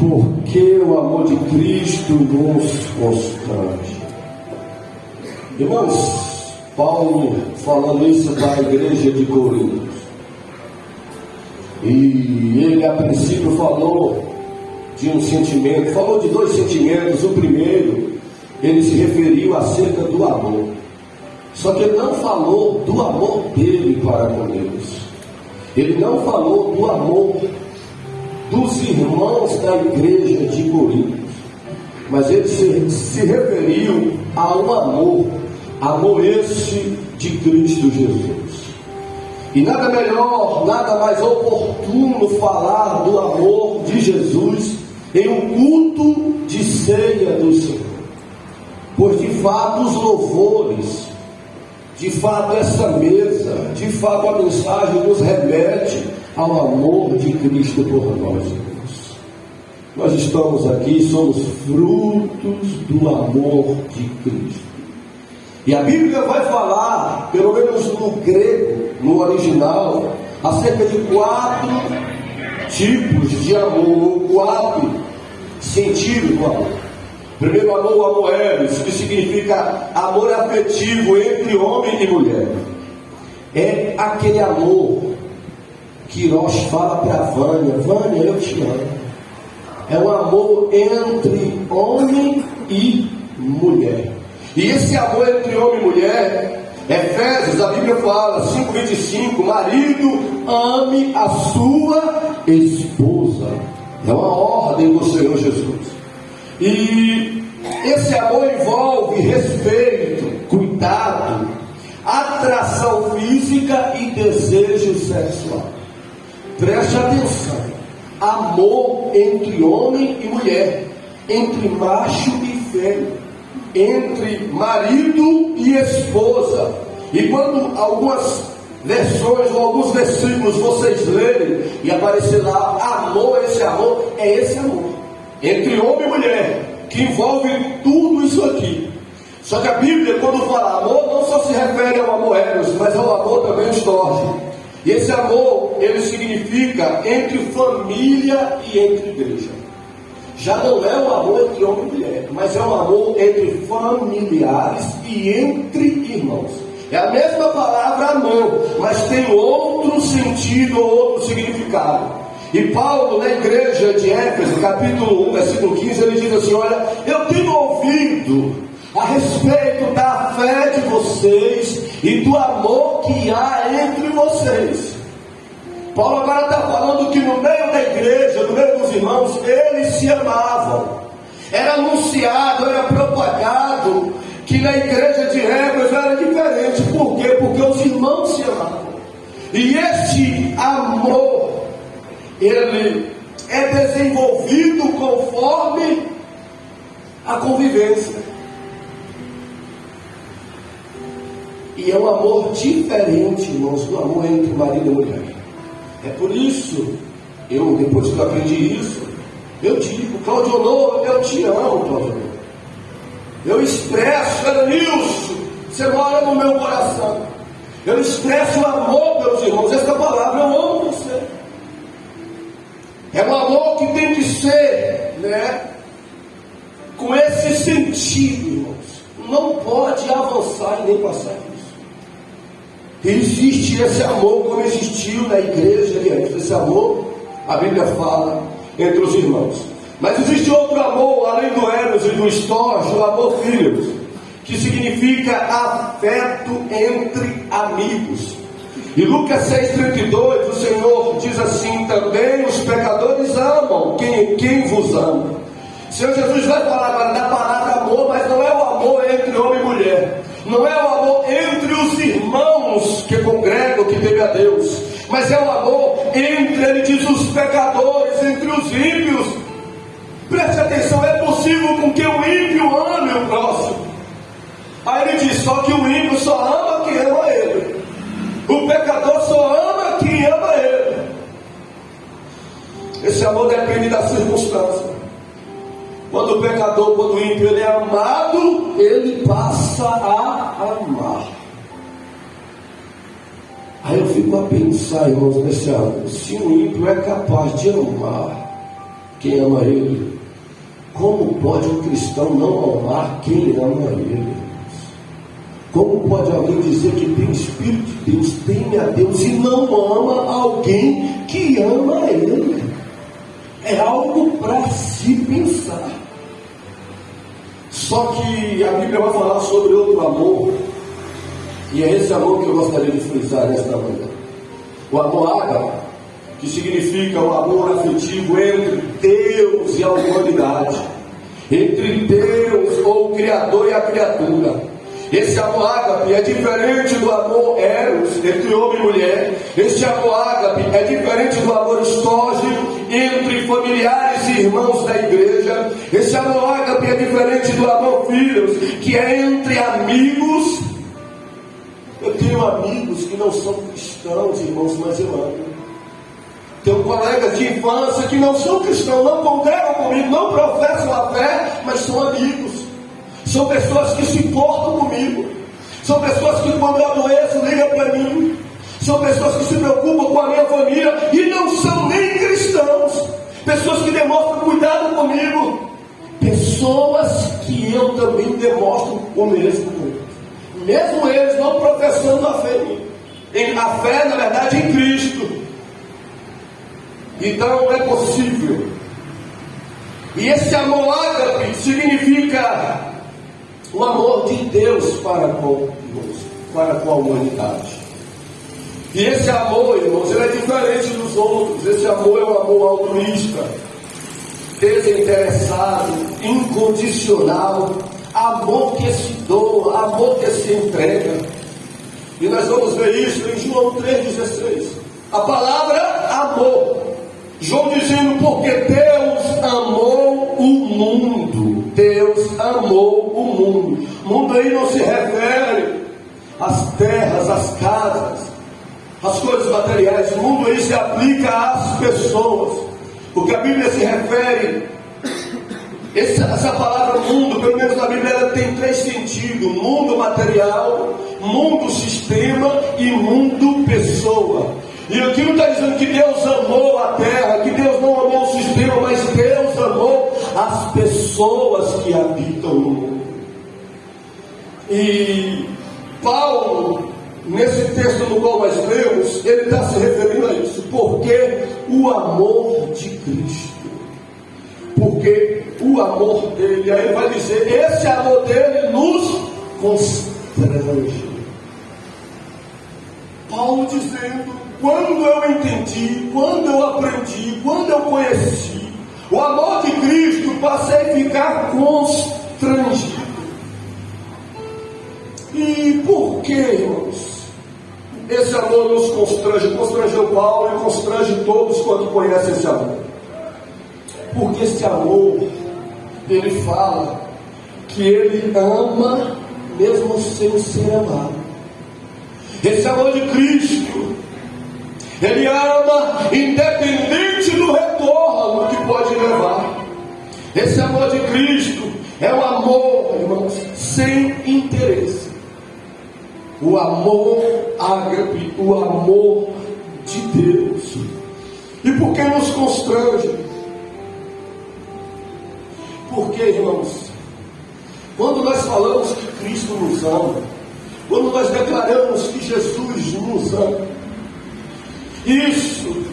Porque o amor de Cristo nos constrange. Irmãos, Paulo falando isso para a igreja de Corinto. E ele a princípio falou de um sentimento, falou de dois sentimentos. O primeiro, ele se referiu acerca do amor. Só que ele não falou do amor dele para com eles. Ele não falou do amor dos irmãos da igreja de Corinto. Mas ele se referiu a um amor esse de Cristo Jesus. E nada melhor, nada mais oportuno falar do amor de Jesus em um culto de ceia do Senhor. Pois de fato os louvores, de fato essa mesa, de fato a mensagem nos remete ao amor de Cristo por nós, irmãos. Nós estamos aqui, somos frutos do amor de Cristo. E a Bíblia vai falar, pelo menos no grego, no original, acerca de 4 tipos de amor, 4 sentidos do amor. Primeiro amor, o amor eros, que significa amor afetivo entre homem e mulher. É aquele amor que Queiroz fala para Vânia: Vânia, eu te amo. É um amor entre homem e mulher. E esse amor entre homem e mulher, Efésios, a Bíblia fala, 5:25, marido, ame a sua esposa. É uma ordem do Senhor Jesus. E esse amor envolve respeito, cuidado, atração física e desejo sexual. Preste atenção: amor entre homem e mulher, entre macho e fêmea, entre marido e esposa. E quando algumas versões ou alguns versículos vocês lerem e aparecer lá amor, esse amor é esse amor entre homem e mulher, que envolve tudo isso aqui. Só que a Bíblia, quando fala amor, não só se refere ao amor eros, mas ao amor também estorge. E esse amor, ele significa entre família e entre igreja. Já não é um amor entre homem e mulher, mas é um amor entre familiares e entre irmãos. É a mesma palavra amor, mas tem outro sentido ou outro significado. E Paulo, na igreja de Éfeso, capítulo 1, versículo 15, ele diz assim: olha, eu tenho ouvido a respeito da fé de vocês e do amor que há entre vocês. Paulo agora está falando que no meio da igreja, no meio dos irmãos, eles se amavam. Era anunciado, era propagado que na igreja de Éfeso era diferente. Por quê? Porque os irmãos se amavam. E este amor, ele é desenvolvido conforme a convivência. E é um amor diferente, irmãos, do amor entre marido e mulher. É por isso, depois que eu aprendi isso, eu digo: Cláudio Honor, eu te amo, Cláudio Honor. Eu expresso, Elenilson, você mora no meu coração. Eu expresso o amor pelos irmãos. Essa palavra, eu amo você. É um amor que tem que ser, com esse sentido, irmãos. Não pode avançar e nem passar disso. Existe esse amor como existiu na igreja de Éfeso. Esse amor, a Bíblia fala, entre os irmãos. Mas existe outro amor, além do eros e do estorge, o amor filhos, que significa afeto entre amigos. E Lucas 6,32, o Senhor diz assim: também os pecadores amam quem vos ama. O Senhor Jesus vai falar agora da palavra amor, mas não é o amor entre homem e mulher, não é o amor entre os irmãos que congregam, que temem a Deus, mas é o amor entre, ele diz, os pecadores, entre os ímpios. Preste atenção: é possível com que o ímpio ame o próximo. Aí ele diz: só que o ímpio só ama quem ama ele. O pecador só ama quem ama ele. Esse amor depende da circunstância. Quando o pecador, quando o ímpio, ele é amado, ele passa a amar. Aí eu fico a pensar, irmãos, nesse amor. Se o ímpio é capaz de amar, quem ama Ele. Como pode um cristão não amar quem ama Ele? Como pode alguém dizer que tem o Espírito de Deus, teme a Deus e não ama alguém que ama Ele? É algo para se pensar. Só que a Bíblia vai falar sobre outro amor, e é esse amor que eu gostaria de frisar nesta manhã. O amor ágape, que significa o amor afetivo entre Deus e a humanidade, entre Deus ou o Criador e a criatura. Esse amor ágape é diferente do amor eros, entre homem e mulher. Esse amor ágape é diferente do amor estorge, entre familiares e irmãos da igreja. Esse amor ágape é diferente do amor filhos, que é entre amigos. Eu tenho amigos que não são cristãos, irmãos, mas eu amo. Tenho colegas de infância que não são cristãos, não congregam comigo, não professam a fé, mas são amigos. São pessoas que se importam comigo. São pessoas que quando eu adoeço ligam para mim. São pessoas que se preocupam com a minha família e não são nem cristãos. Pessoas que demonstram cuidado comigo. Pessoas que eu também demonstro o mesmo. Mesmo eles não professando a fé em mim. A fé, na verdade, em Cristo. Então é possível. E esse amor ágape significa o amor de Deus para com a humanidade. E esse amor, irmãos, ele é diferente dos outros. Esse amor é um amor altruísta, desinteressado, incondicional, amor que se doa, amor que se entrega. E nós vamos ver isso em João 3,16. A palavra amor. João dizendo, porque Deus amou o mundo. Deus amou o mundo. Mundo aí não se refere às terras, às casas, às coisas materiais. O mundo aí se aplica às pessoas. Porque a Bíblia se refere, essa palavra mundo, pelo menos na Bíblia, ela tem três sentidos: mundo material, mundo sistema e mundo pessoa. E aqui não está dizendo que Deus amou a terra, que Deus não amou o sistema, mas Deus amou as pessoas que habitam no mundo. E Paulo, nesse texto no qual nós lemos, ele está se referindo a isso, porque o amor de Cristo, porque o amor dele, aí ele vai dizer, esse amor dele nos constrange. Paulo dizendo, quando eu entendi, quando eu aprendi, quando eu conheci o amor de Cristo, passei a ficar constrangido. E por que, irmãos, esse amor nos constrange? Constrangeu Paulo e constrange todos quando conhecem esse amor. Porque esse amor, ele fala que ele ama mesmo sem ser amado. Esse amor de Cristo, ele ama independente do retorno que pode levar. Esse amor de Cristo é um amor, irmãos, sem interesse. O amor ágape, o amor de Deus. E por que nos constrange? Porque, irmãos, quando nós falamos que Cristo nos ama, quando nós declaramos que Jesus nos ama, isso,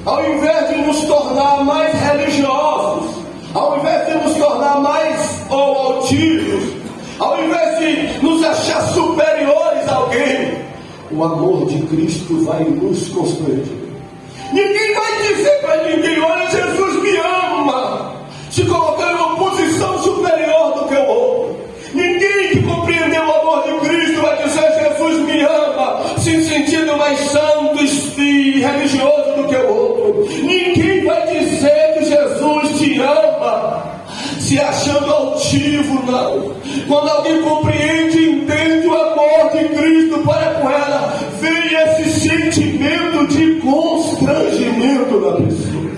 ao invés de nos tornar mais religiosos, ao invés de nos tornar mais altivos, ao invés de nos achar superiores a alguém, o amor de Cristo vai nos constranger. Ninguém vai dizer para ninguém, olha, Jesus me ama, se colocando em uma posição superior do que o outro. Ninguém que compreendeu o amor de Cristo vai dizer, Jesus me ama, se sentindo mais santo e religioso do que o outro. Ninguém vai dizer que Jesus te ama se achando altivo, não. Quando alguém compreende e entende o amor de Cristo para com ela, vem esse sentimento de constrangimento na pessoa.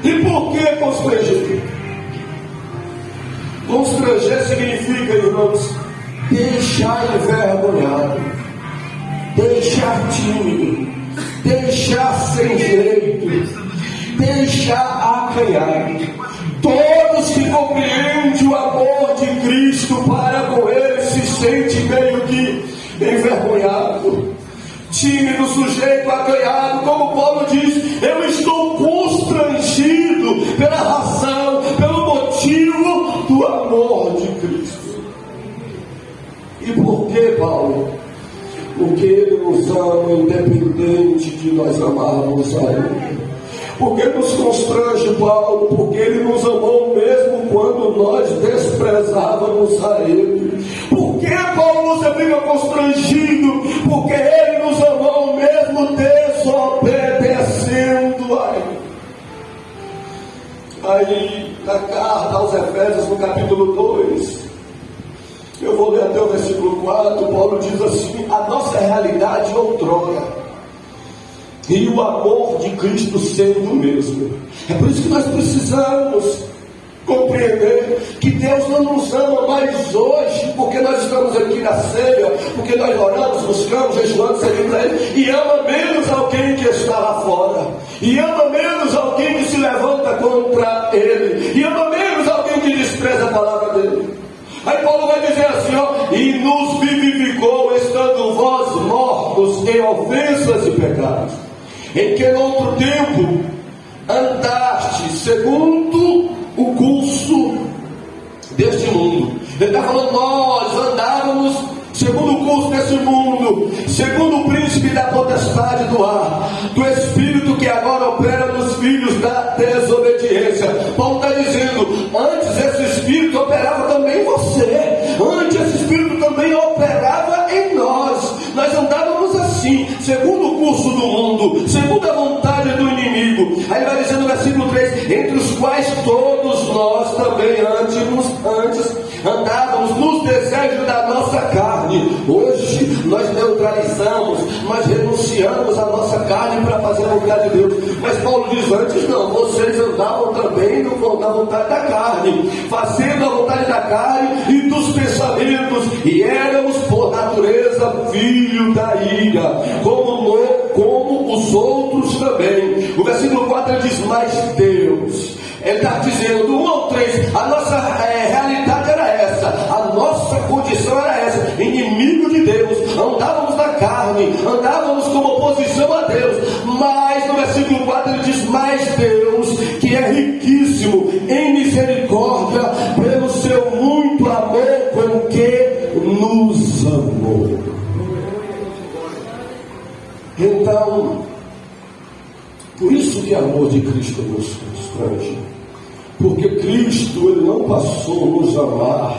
E por que constranger? Constranger significa, irmãos, deixar envergonhado, deixar tímido, deixar sem jeito. deixar acanhar. Todos que compreendem o amor de Cristo para com ele se sentem meio que envergonhado, tímido, sujeito, acanhado, como Paulo diz: eu estou constrangido pela razão, pelo motivo do amor de Cristo. E por que, Paulo? Porque ele nos ama independente de nós amarmos a ele. Porque nos constrange, Paulo? Porque ele nos amou mesmo quando nós desprezávamos a ele. Por que, Paulo, você fica constrangido? Porque ele nos amou mesmo desobedecendo a ele. Aí, na carta aos Efésios, no capítulo 2, eu vou ler até o versículo 4, Paulo diz assim: a nossa realidade outrora e o amor de Cristo sendo o mesmo. É por isso que nós precisamos compreender que Deus não nos ama mais hoje, porque nós estamos aqui na ceia, porque nós oramos, buscamos, jejuamos, servindo a Ele, e ama menos alguém que está lá fora, e ama menos alguém que se levanta contra Ele, e ama menos alguém que despreza a palavra dEle. Aí Paulo vai dizer assim, ó: e nos vivificou, estando vós mortos em ofensas e pecados, em que no outro tempo andaste segundo o curso deste mundo. Ele está falando: nós andávamos segundo o curso desse mundo, segundo o príncipe da potestade do ar, do espírito que agora opera nos filhos da desobediência. Paulo está dizendo: antes esse espírito operava também em você, antes esse espírito também operava em nós. Nós andávamos assim, segundo o curso do mundo, segundo a vontade do inimigo. Aí vai dizer no versículo 3: entre os quais todos nós também antes andávamos nos desejos da nossa carne. Hoje nós neutralizamos, nós renunciamos à nossa carne para fazer a vontade de Deus. Mas Paulo diz: antes não, vocês andavam também na vontade da carne, fazendo a vontade da carne e dos pensamentos, e éramos por natureza filho da ira, como os outros também. O versículo 4 ele diz: mas Deus, ele está dizendo, do 1 ao 3, a nossa realidade era essa, a nossa condição era essa, inimigo de Deus, andávamos na carne, andávamos como oposição a Deus. Mas no versículo 4 ele diz: mas Deus, que é riquíssimo em misericórdia, pelo seu muito amor com que nos amou. Então, por isso que o amor de Cristo nos constrange, porque Cristo, ele não passou a nos amar,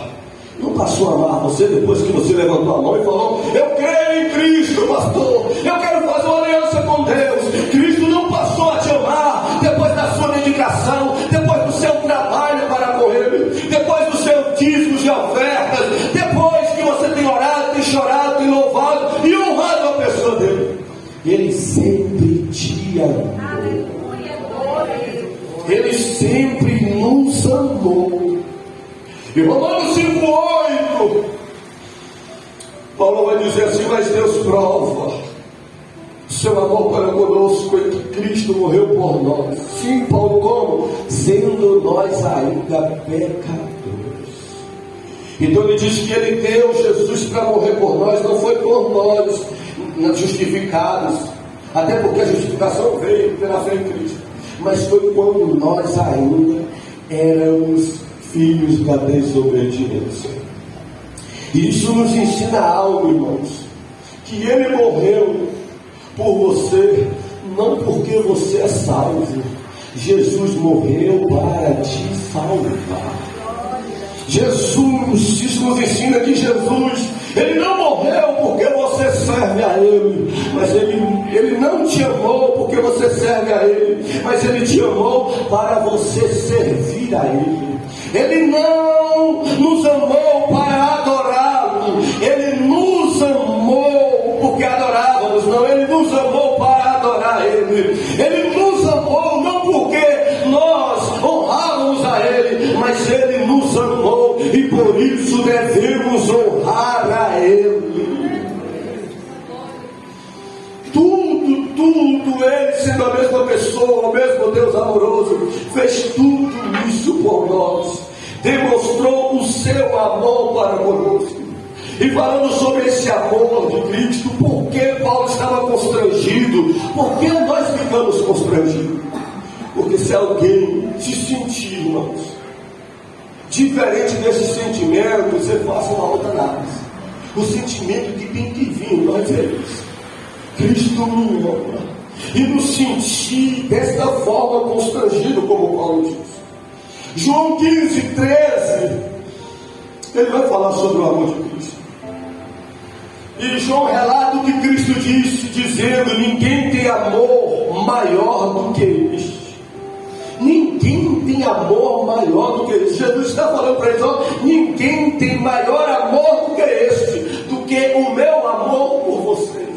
não passou a amar você depois que você levantou a mão e falou: eu creio em Cristo, pastor, eu quero fazer uma aliança com Deus. Cristo não passou a te amar depois da sua dedicação, depois do seu trabalho para com Ele, depois dos seus dízimos e ofertas, depois que você tem orado, tem chorado, tem louvado e honrado a pessoa dele. Ele sempre te amou. Ele sempre nos amou. E Romanos 5,8, Paulo vai dizer assim: mas Deus prova seu amor para conosco em que Cristo morreu por nós. Sim, Paulo, como? Sendo nós ainda pecadores. Então ele diz que ele deu Jesus para morrer por nós, não foi por nós justificados, até porque a justificação veio pela fé em Cristo, mas foi quando nós ainda éramos filhos da desobediência. E isso nos ensina algo, irmãos, que Ele morreu por você, não porque você é salvo. Jesus morreu para te salvar. Jesus, isso nos ensina que Jesus, Ele não morreu porque você serve a Ele, mas Ele não te amou porque você serve a Ele, mas Ele te amou para você servir a Ele. Ele não nos amou para adorá-lo, Ele nos amou porque adorávamos, não, Ele nos amou para adorar Ele. Ele nos amou não porque nós honrávamos a Ele, mas Ele nos amou e por isso devemos honrar a Ele. Tudo Ele sendo a mesma pessoa pessoa, o mesmo Deus amoroso, fez tudo isso por nós, demonstrou o seu amor para conosco. E falando sobre esse amor de Cristo, por que Paulo estava constrangido? Por que nós ficamos constrangidos? Porque se alguém se sentir, irmãos, diferente desses sentimentos, você faça uma outra análise. O sentimento que tem que vir, nós é isso. Cristo me ama. E nos sentir desta forma constrangido, como Paulo diz. João 15, 13, ele vai falar sobre o amor de Cristo. E João relata o que Cristo disse, dizendo: ninguém tem amor maior do que este. Ninguém tem amor maior do que este. Jesus está falando para eles: ó, ninguém tem maior amor do que este, do que o meu amor por vocês.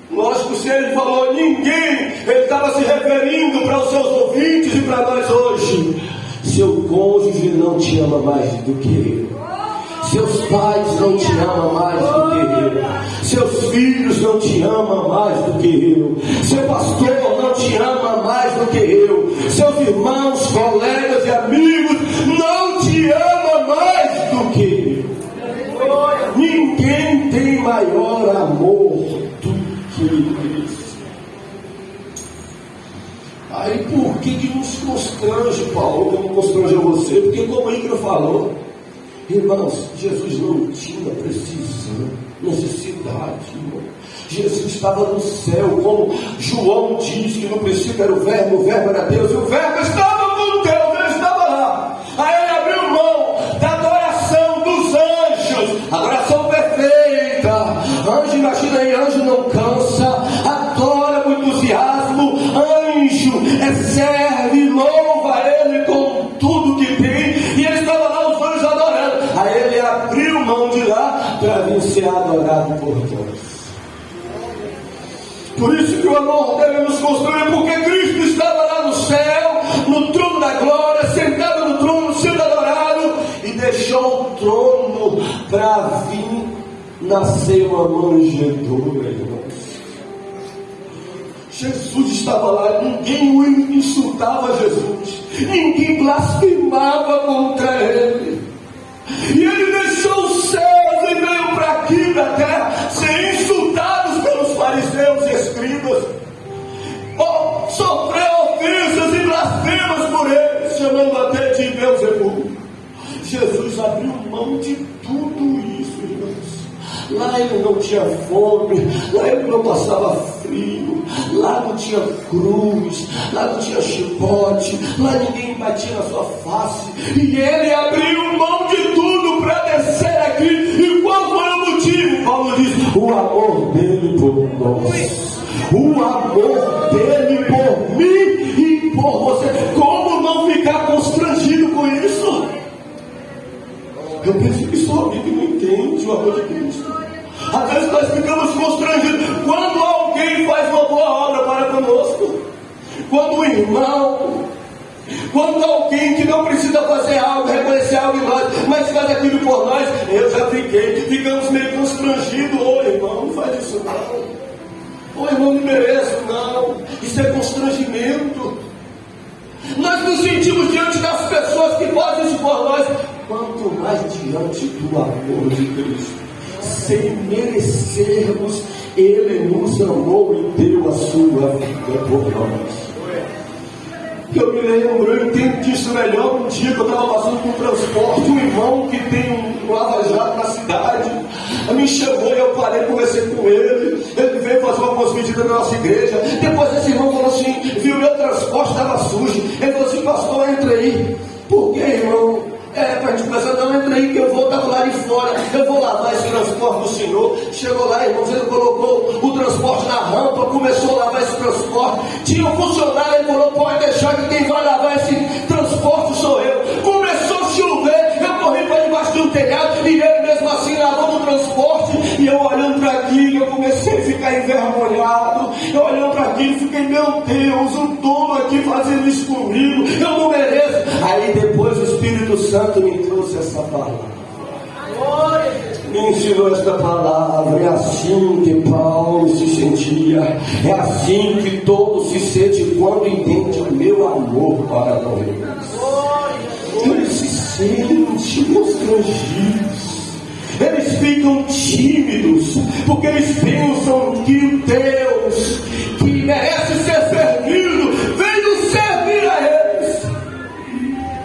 Lógico, se ele falou ninguém, ele estava se referindo para os seus ouvintes e para nós hoje. Seu cônjuge não te ama mais do que eu. Seus pais não te amam mais do que eu. Seus filhos não te amam mais do que eu. Seu pastor não te ama mais do que eu. Seus irmãos, colegas e amigos não te amam mais do que eu. Ninguém tem maior amor do que Cristo. Aí por que nos constrange, Paulo, como constrangeu você? Porque como Ícaro falou, irmãos, Jesus não tinha necessidade, irmão. Jesus estava no céu, como João diz que no princípio era o verbo era Deus, e o verbo estava com Deus, ele estava lá. Aí ele abriu mão da adoração dos anjos, adoração perfeita. Anjo, imagina aí, anjo não cansa, adora com entusiasmo, anjo serve, louva ele com tudo que tem, e ele estava lá, os anjos adorando. Aí ele abriu mão de lá para vir ser adorado por Deus. Por isso que o amor deve nos construir, porque Cristo estava lá no céu, no trono da glória, sentado no trono, sendo adorado, e deixou o trono para vir nascer uma manjedoura, irmãos. Jesus estava lá, ninguém o insultava Jesus, ninguém blasfemava contra ele. E ele deixou os céus e veio para aqui da terra, ser insultados pelos fariseus e escribas, sofreu ofensas e blasfemas por eles, chamando até de Beelzebul. Jesus abriu mão de tudo isso, irmãos. Lá ele não tinha fome, lá ele não passava frio, lá não tinha cruz, lá não tinha chicote, lá ninguém batia na sua face, e ele abriu mão de tudo para descer aqui. E qual foi o motivo? Paulo diz: o amor dele por nós, o amor dele por mim e por você. Como não ficar constrangido com isso? Eu penso que só alguém que não entende o amor de Cristo. Às vezes nós ficamos constrangidos quando alguém faz uma boa obra para conosco, quando um irmão, quando alguém que não precisa fazer algo, reconhecer algo em nós, mas faz aquilo por nós. Eu já ficamos meio constrangidos. Ô irmão, não faz isso não. Ô irmão, não mereço não. Isso é constrangimento. Nós nos sentimos diante das pessoas que fazem isso por nós, quanto mais diante do amor de Cristo. Sem merecermos, ele nos amou e deu a sua vida por nós. Eu me lembro, eu entendo disso melhor. Um dia que eu estava passando por transporte, um irmão que tem um lava-jato na cidade me chamou e eu parei, conversei com ele. Ele veio fazer algumas visitas na nossa igreja. Depois esse irmão falou assim, viu meu transporte estava sujo. Ele falou assim: pastor, entra aí. Por que, irmão? Para a gente começar, não, entra aí que eu vou estar lá de fora, eu vou lavar esse transporte do senhor. Chegou lá, irmãos, ele colocou o transporte na rampa, começou a lavar esse transporte. Tinha um funcionário, ele falou: pode deixar que quem vai lavar esse transporte sou eu. Começou a chover, eu corri para debaixo de um telhado, e ele mesmo assim lavando o transporte. E eu olhando para aquilo, eu comecei a ficar envergonhado. Eu olhando para aquilo, fiquei: meu Deus, o dono aqui fazendo isso comigo, eu não mereço. Aí depois o Espírito Santo me trouxe essa palavra. me ensinou esta palavra. É assim que Paulo se sentia, é assim que todo se sente quando entende o meu amor para com eles. Eles se sentem constrangidos, eles ficam tímidos, porque eles pensam que o Deus que merece ser servido veio servir a eles.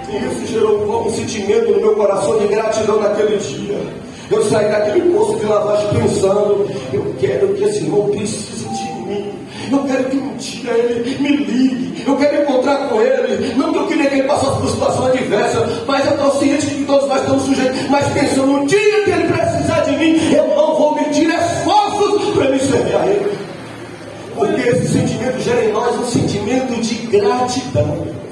E isso gerou um sentimento no meu coração de gratidão naquele dia. Eu saí daquele poço de lavagem pensando: eu quero que esse irmão precise de mim, eu quero que um dia ele me ligue, eu quero encontrar com ele. Não que eu queria que ele passasse por situação adversa, mas eu estou ciente de que todos nós estamos sujeitos. Mas pensando, um dia que ele precisar de mim, eu não vou medir esforços para me servir a ele, porque esse sentimento gera em nós um sentimento de gratidão.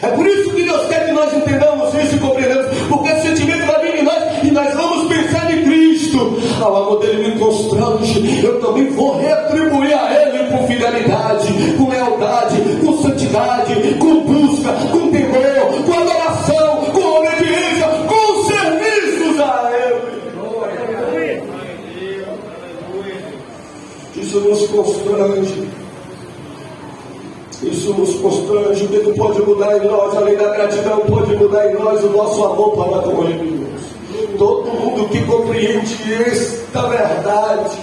É por isso que Deus quer que nós entendamos isso e compreendamos, porque esse sentimento vai vir em nós e nós vamos pensar em Cristo. O amor dele me constrange, eu também vou retribuir a ele com fidelidade, com lealdade, com santidade, com busca, com temor, com adoração, com obediência, com serviços a ele. Isso nos constrange. Isso nos constrange. O que pode mudar em nós, além da gratidão, pode mudar em nós o nosso amor para com ele. Todo mundo que compreende esta verdade,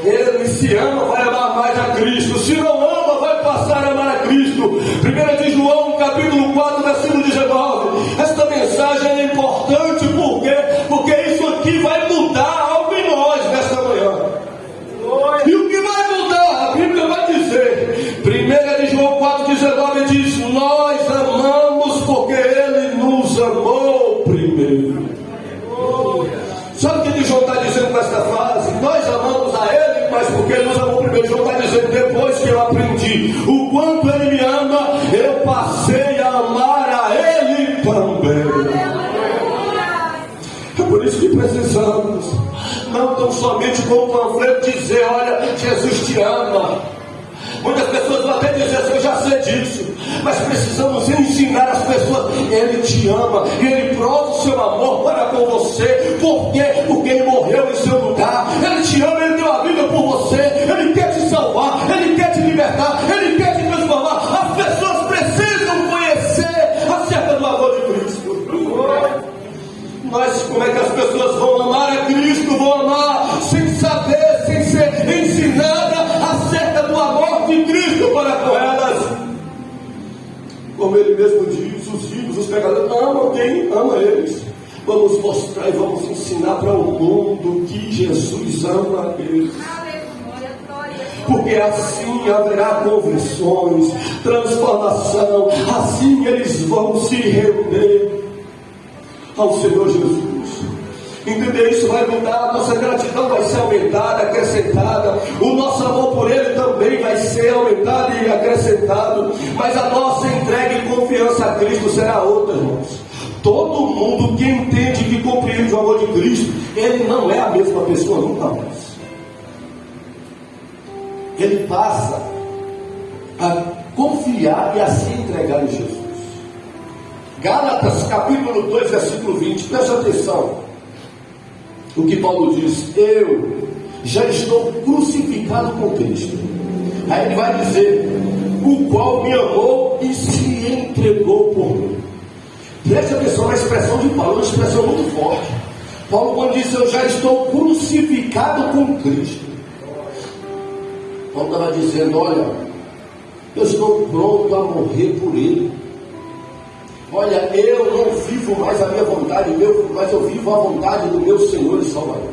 ele se ama, vai amar mais a Cristo. Se não ama, vai passar a amar a Cristo. 1 de João, capítulo 4, versículo 19. Esta mensagem é importante, porque isso aqui vai mudar algo em nós nesta manhã. E o que vai mudar? A Bíblia vai dizer, 1 de João 4,19 diz: nós amamos porque ele nos amou primeiro. Sabe o que João está dizendo com esta frase? Nós amamos a ele, mas porque ele nos amou primeiro. João está dizendo: depois que eu aprendi o quanto ele me ama, eu passei a amar a ele também. É por isso que precisamos, não tão somente com o panfleto dizer: olha, Jesus te ama. Muitas pessoas vão até dizer assim: eu já sei disso. Mas precisamos ensinar as pessoas: ele te ama, ele prova o seu amor para com você. Por quê? Porque ele morreu em seu lugar. Ele te ama, ele deu a vida por você. Ele quer te salvar, ele quer te libertar, ele quer te transformar. As pessoas precisam conhecer acerca do amor de Cristo. Mas como é que as pessoas vão amar a Cristo? Vão amar sem saber, sem ser ensinada acerca do amor de Cristo para com elas. Como ele mesmo diz, os ricos, os pecadores amam quem ama eles. Vamos mostrar e vamos ensinar para o mundo que Jesus ama eles. Porque assim haverá conversões, transformação, assim eles vão se render ao Senhor Jesus. Entender isso vai mudar, a nossa gratidão vai ser aumentada, acrescentada, o nosso amor por ele também vai ser aumentado e acrescentado, mas a nossa entrega e confiança a Cristo será outra, irmãos. Todo mundo que entende, que compreende o amor de Cristo, ele não é a mesma pessoa nunca mais. Ele passa a confiar e a se entregar em Jesus. Gálatas capítulo 2, versículo 20, preste atenção o que Paulo diz: eu já estou crucificado com Cristo. Aí ele vai dizer: o qual me amou e se entregou por mim. Preste atenção na expressão de Paulo, uma expressão muito forte. Paulo, quando diz eu já estou crucificado com Cristo, Paulo estava dizendo: olha, eu estou pronto a morrer por ele. Olha, eu não vivo mais a minha vontade, mas eu vivo a vontade do meu Senhor e Salvador.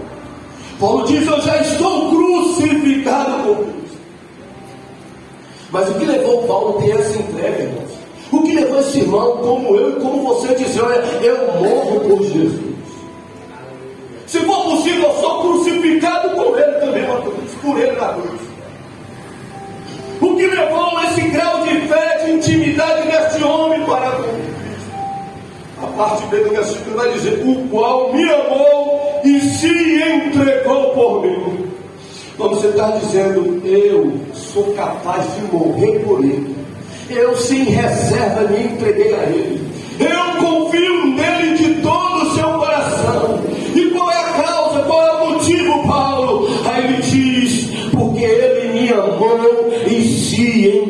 Paulo diz: eu já estou crucificado com Cristo. Mas o que levou Paulo a ter essa entrega, irmãos? O que levou esse irmão, como eu e como você, dizer: olha, eu morro por Jesus. Se for possível, eu sou crucificado com ele também, por ele na cruz. O que levou esse grau de fé, de intimidade deste homem para com Cristo? A parte B do versículo vai dizer: o qual me amou e se entregou por mim. Então você está dizendo: eu sou capaz de morrer por ele. Eu sem reserva me entreguei a ele. Eu confio nele de todo o seu coração. E qual é a causa? Qual é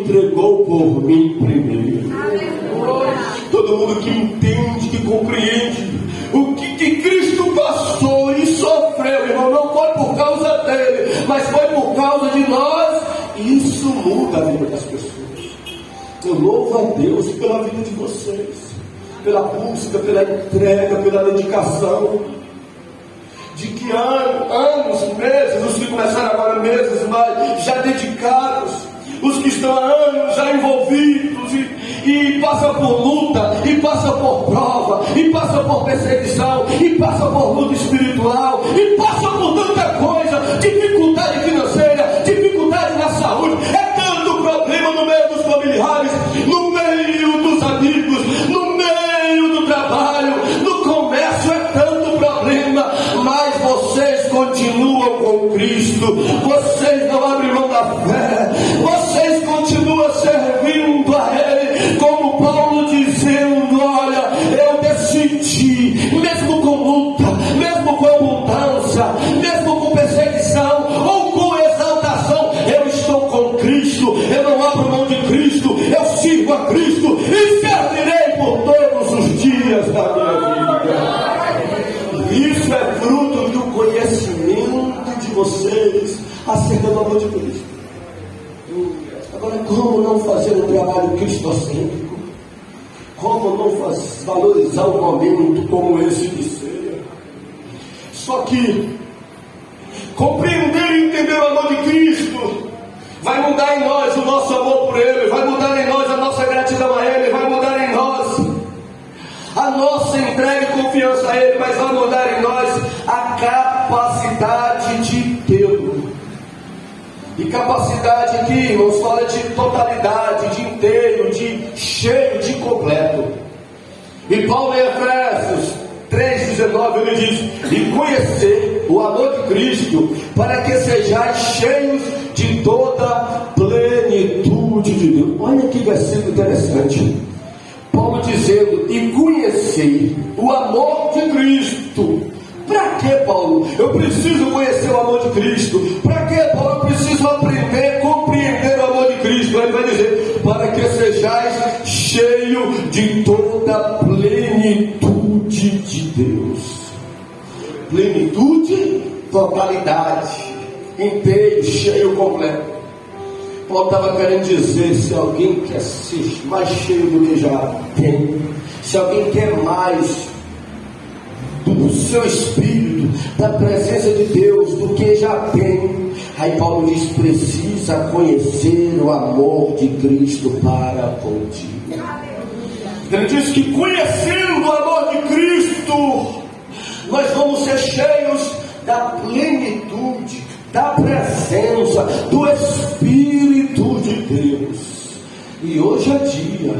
entregou por mim primeiro. Todo mundo que entende, que compreende o que Cristo passou e sofreu, irmão, não foi por causa dele, mas foi por causa de nós. E isso muda a vida das pessoas. Eu louvo a Deus pela vida de vocês, pela busca, pela entrega, pela dedicação. De que anos, meses, os que começaram agora meses, mas já dedicados, os que estão há anos já envolvidos e passa por luta, e passa por prova, e passa por perseguição, e passa por luta espiritual, e passa por tanta coisa, dificuldade financeira, dificuldade na saúde, é tanto problema no meio dos familiares, no meio dos amigos, no meio do trabalho, no comércio, é tanto problema, mas vocês continuam com Cristo, vocês não abrem mão da fé, vocês continuam servindo a Ele, como Paulo dizendo: olha, eu decidi, mesmo com luta, mesmo com abundância, mesmo com perseguição ou com exaltação, eu estou com Cristo, eu não abro mão de Cristo, eu sirvo a Cristo e servirei por todos os dias da minha vida. Isso é fruto do conhecimento de vocês acerca do amor de Cristo. Agora, como não fazer um trabalho cristocêntrico? Como não valorizar um momento como esse de ceia? Só que compreender e entender o amor de Cristo vai mudar em nós o nosso amor por Ele, vai mudar em nós a nossa gratidão a Ele, vai mudar em nós a nossa entrega e confiança a Ele, mas vai mudar em nós a capacidade de tê-lo. E capacidade aqui, irmãos, fala de totalidade, de inteiro, de cheio, de completo. E Paulo em Efésios 3,19 ele diz: e conhecer o amor de Cristo, para que sejais cheios de toda plenitude de Deus. Olha que versículo interessante. Paulo dizendo: e conhecer o amor de Cristo. Para que, Paulo? Eu preciso conhecer o amor de Cristo. Para que, Paulo? Eu preciso aprender, compreender o amor de Cristo. Ele vai dizer: para que sejais cheio de toda plenitude de Deus. Plenitude, totalidade, inteiro, cheio, completo. Paulo estava querendo dizer: se alguém quer ser mais cheio do que já tem, se alguém quer mais do seu espírito, da presença de Deus, do que já tem, aí Paulo diz: precisa conhecer o amor de Cristo para contigo. Ele diz que conhecendo o amor de Cristo, nós vamos ser cheios da plenitude, da presença, do Espírito de Deus. E hoje é dia,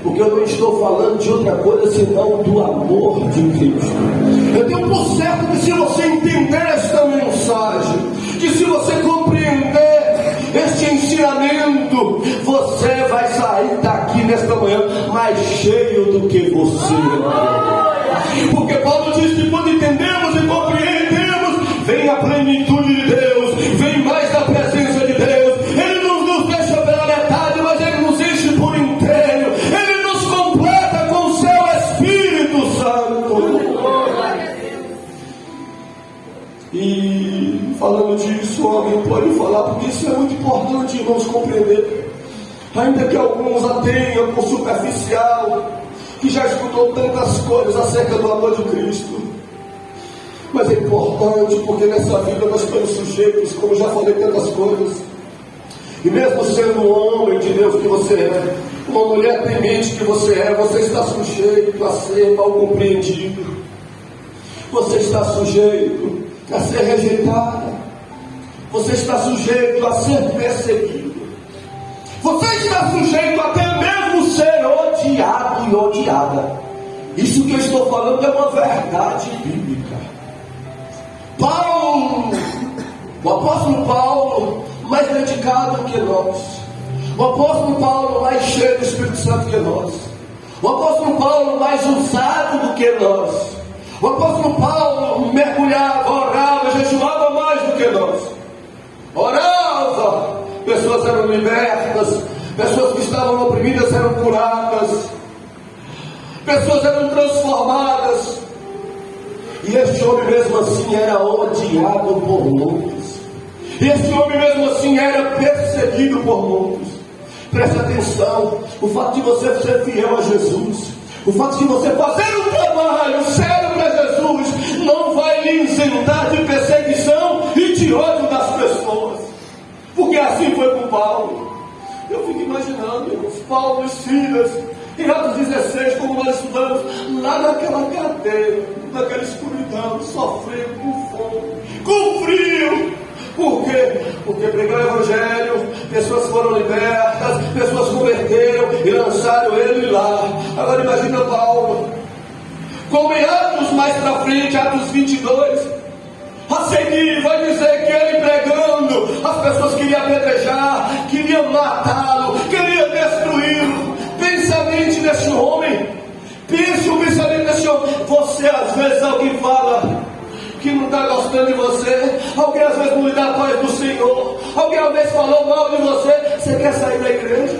porque eu não estou falando de outra coisa senão do amor de Cristo. Eu tenho por certo que se você entender esta mensagem, que se você compreender este ensinamento, você vai sair daqui nesta manhã mais cheio do que você é. Porque Paulo diz que quando entendemos e compreendemos, vem a plenitude de Deus, vem mais da presença de Deus. Ele não nos deixa pela metade, mas Ele nos enche por inteiro. Ele nos completa com o seu Espírito Santo. E falando disso, alguém pode falar, porque isso é muito importante, irmãos, compreender. Ainda que alguns a tenham por superficial, que já escutou tantas coisas acerca do amor de Cristo. Mas é importante, porque nessa vida nós estamos sujeitos, como já falei, tantas coisas. E mesmo sendo um homem de Deus que você é, uma mulher temente que você é, você está sujeito a ser mal compreendido. Você está sujeito a ser rejeitado. Você está sujeito a ser perseguido. Você está sujeito até mesmo ser odiado e odiada. Isso que eu estou falando é uma verdade bíblica. Paulo, o apóstolo Paulo, mais dedicado que nós. O apóstolo Paulo, mais cheio do Espírito Santo que nós. O apóstolo Paulo, mais usado do que nós. O apóstolo Paulo mergulhava, orava, jejuava mais do que nós. Orava, pessoas eram libertas, Pessoas que estavam oprimidas eram curadas. Pessoas eram transformadas. E este homem mesmo assim era odiado por muitos. Este homem mesmo assim era perseguido por muitos. Preste atenção, o fato de você ser fiel a Jesus, o fato de você fazer um trabalho sério para Jesus, não vai lhe isentar de perseguição e de ódio das pessoas. Porque assim foi com Paulo. Eu fico imaginando, irmãos, Paulo e Silas, em Atos 16, como nós estudamos, lá naquela cadeia, naquela escuridão, sofrendo com fome, com frio. Por quê? Porque pregou o Evangelho, pessoas foram libertas, pessoas converteram e lançaram ele lá. Agora imagina Paulo, como em Atos mais para frente, Atos 22, a seguir vai dizer que ele pregando, as pessoas queriam apedrejar, queriam matá-lo, queriam destruí-lo. Pense a mente desse homem, pense o pensamento desse homem. Você às vezes alguém fala que não está gostando de você, alguém às vezes não lhe dá a paz do Senhor, alguém às vezes falou mal de você, você quer sair da igreja,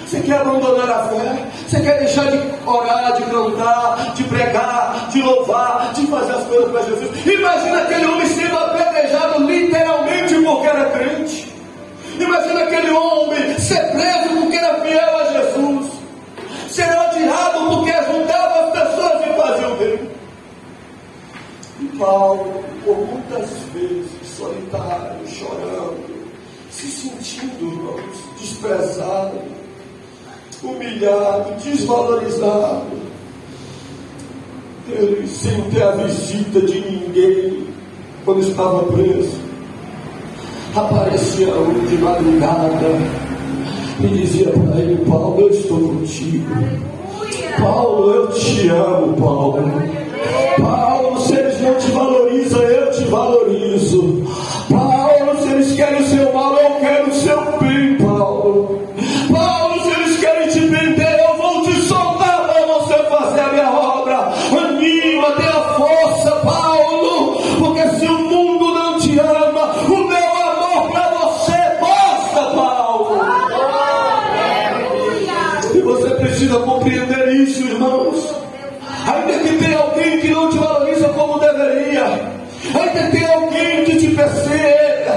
você quer abandonar a fé, você quer deixar de orar, de cantar, de pregar, de louvar, de fazer as coisas para Jesus. Imagina aquele homem sendo apedrejado literalmente porque era crente. Imagina aquele homem ser preso porque era fiel a Jesus, ser odiado porque ajudava as pessoas e fazia o bem. Paulo, por muitas vezes, solitário, chorando, se sentindo, irmãos, desprezado, humilhado, desvalorizado, ele sem ter a visita de ninguém, quando estava preso, aparecia um de madrugada e dizia para ele: Paulo, eu estou contigo. Paulo, eu te amo, Paulo. Paulo, se eles não te valorizam, eu te valorizo. Paulo, se eles querem o seu mal, eu quero o seu bem, Paulo. Paulo, se eles querem te prender, eu vou te soltar para você fazer a minha obra. Anima, tenha força, Paulo, porque se o mundo não te ama, o meu amor para você basta, Paulo. E você precisa compreender isso, irmãos. Ainda que tenha alguém que não te valoriza como deveria, ainda que tenha alguém que te persegue,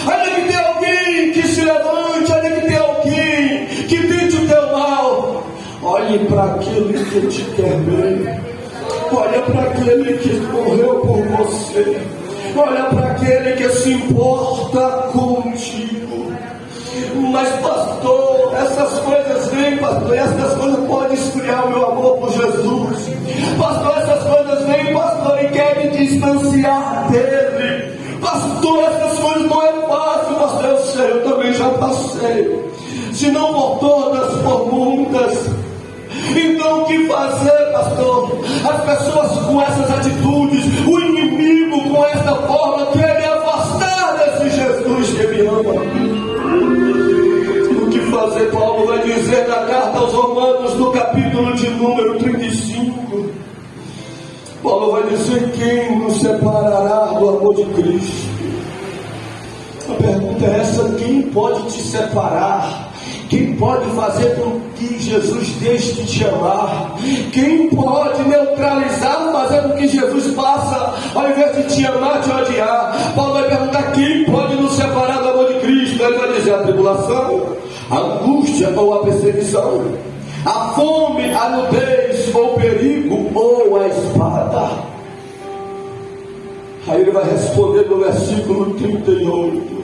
ainda que tenha alguém que se levante, ainda que tenha alguém que tente o teu mal, olhe para aquele que te quer bem, olha para aquele que morreu por você, olha para aquele que se importa contigo. Mas pastor, essas coisas vêm, pastor, e essas coisas podem esfriar o meu amor por Jesus. Pastor, essas coisas vêm, pastor, e querem me distanciar dele. Pastor, essas coisas não é fácil, pastor, eu sei, eu também já passei. Se não por todas, por muitas. Então o que fazer, pastor? As pessoas com essas atitudes, o inimigo com essa forma, querem afastar desse Jesus que me ama. Fazer, Paulo vai dizer na carta aos Romanos, no capítulo de número 35, Paulo vai dizer: quem nos separará do amor de Cristo? A pergunta é essa: quem pode te separar? Quem pode fazer com que Jesus deixe de te amar? Quem pode neutralizar, fazer com que Jesus faça, ao invés de te amar, te odiar? Paulo vai perguntar: quem pode nos separar do amor de Cristo? Ele vai dizer: a tribulação, a angústia ou a perseguição, a fome, a nudez ou o perigo ou a espada. Aí ele vai responder no versículo 38: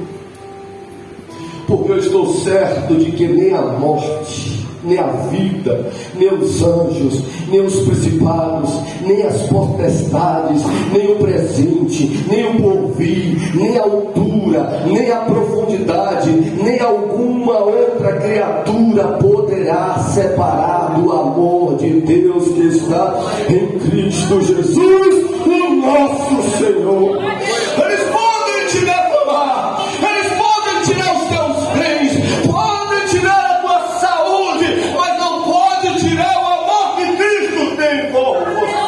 porque eu estou certo de que nem a morte, nem a vida, nem os anjos, nem os principados, nem as potestades, nem o presente, nem o porvir, nem a altura, nem a profundidade, nem alguma outra criatura poderá separar do amor de Deus que está em Cristo Jesus, o nosso Senhor. Eles podem te defamar, eles podem tirar os teus bens, podem tirar a tua saúde, mas não pode tirar o amor que Cristo tem por você.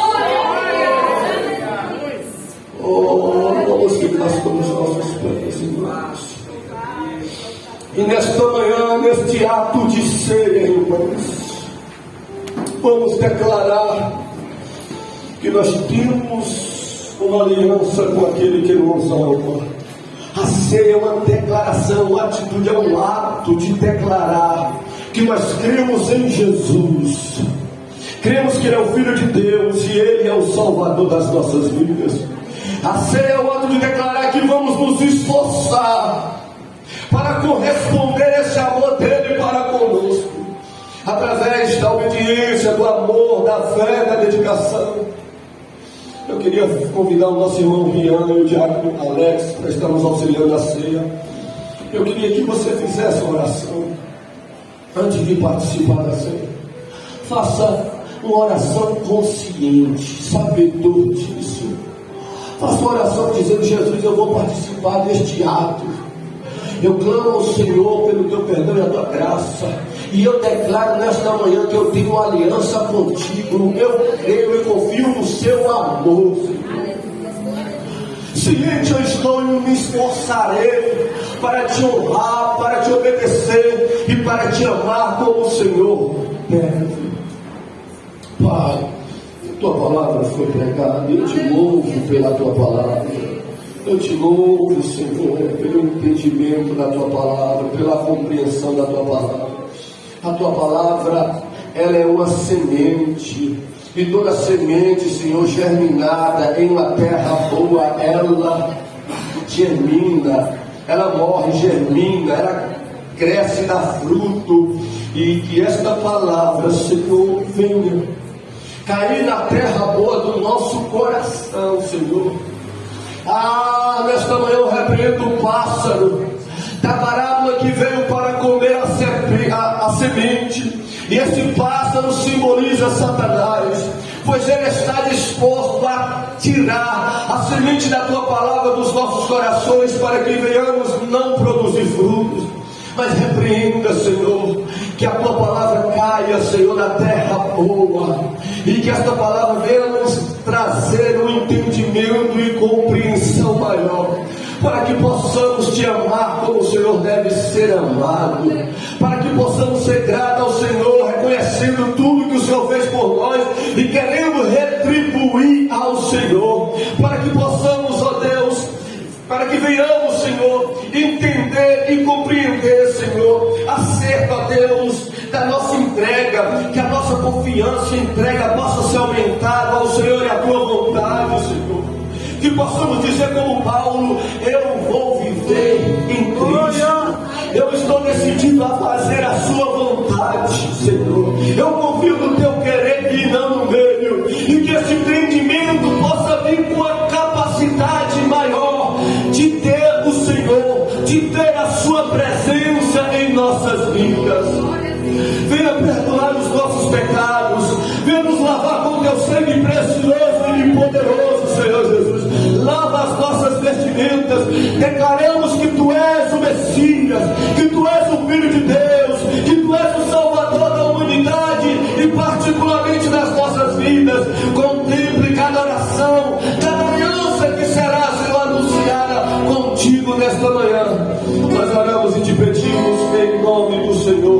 Oh, vamos que nós estamos nossos pés, irmãos. E nesta manhã, neste ato de ceia, irmãos, vamos declarar que nós temos uma aliança com aquele que nos ama. A ceia é uma declaração, uma atitude, é um ato de declarar que nós cremos em Jesus, cremos que Ele é o Filho de Deus e Ele é o Salvador das nossas vidas. A ceia é o ato de declarar que vamos nos esforçar para corresponder esse amor dele para conosco, através da obediência, do amor, da fé, da dedicação. Eu queria convidar o nosso irmão Rian e o diácono Alex para estarmos auxiliando a ceia. Eu queria que você fizesse uma oração antes de participar da ceia. Faça uma oração consciente, sabedor disso. Faça uma oração dizendo: Jesus, eu vou participar deste ato. Eu clamo ao Senhor pelo teu perdão e a tua graça, e eu declaro nesta manhã que eu tenho uma aliança contigo. Eu creio e confio no seu amor. Ciente eu estou e me esforçarei para te honrar, para te obedecer e para te amar como o Senhor deve. Pai, a tua palavra foi pregada, eu te louvo pela tua palavra. Eu te louvo, Senhor, pelo entendimento da tua palavra, pela compreensão da tua palavra. A tua palavra, ela é uma semente, e toda semente, Senhor, germinada em uma terra boa, ela germina, ela morre, germina, ela cresce, dá fruto, e que esta palavra, Senhor, venha cair na terra boa do nosso coração, Senhor. Nesta manhã eu repreendo o pássaro da parábola que veio para comer a semente, e esse pássaro simboliza Satanás, pois ele está disposto a tirar a semente da tua palavra dos nossos corações, para que venhamos não produzir frutos. Mas repreenda, Senhor, que a tua palavra caia, Senhor, na terra boa, e que esta palavra venha nos trazer um entendimento e compreensão maior, para que possamos te amar como o Senhor deve ser amado, para que possamos ser gratos ao Senhor, reconhecendo tudo que o Senhor fez por nós e querendo retribuir ao Senhor, para que possamos, ó Deus, para que venhamos, Senhor, entender e compreender, Senhor, acerca, ó Deus, da nossa entrega, que a nossa confiança e entrega possa ser aumentada ao Senhor e à tua vontade, Senhor. Que possamos dizer como Paulo: eu vou viver em Cristo, eu estou decidido a fazer a sua vontade, Senhor. Eu confio no teu querer e não no meu, e que esse entendimento possa vir com a capacidade maior de ter o Senhor, de ter a sua presença em nossas vidas. Venha perdoar os nossos pecados, venha nos lavar com teu sangue precioso e poderoso, Senhor Jesus. Lava as nossas vestimentas, declaramos que tu és o Messias, que tu és o Filho de Deus, que tu és o Salvador da humanidade e particularmente das nossas vidas. Contemple cada oração, cada aliança que será, Senhor, anunciada contigo nesta manhã. Nós oramos e te pedimos em nome do Senhor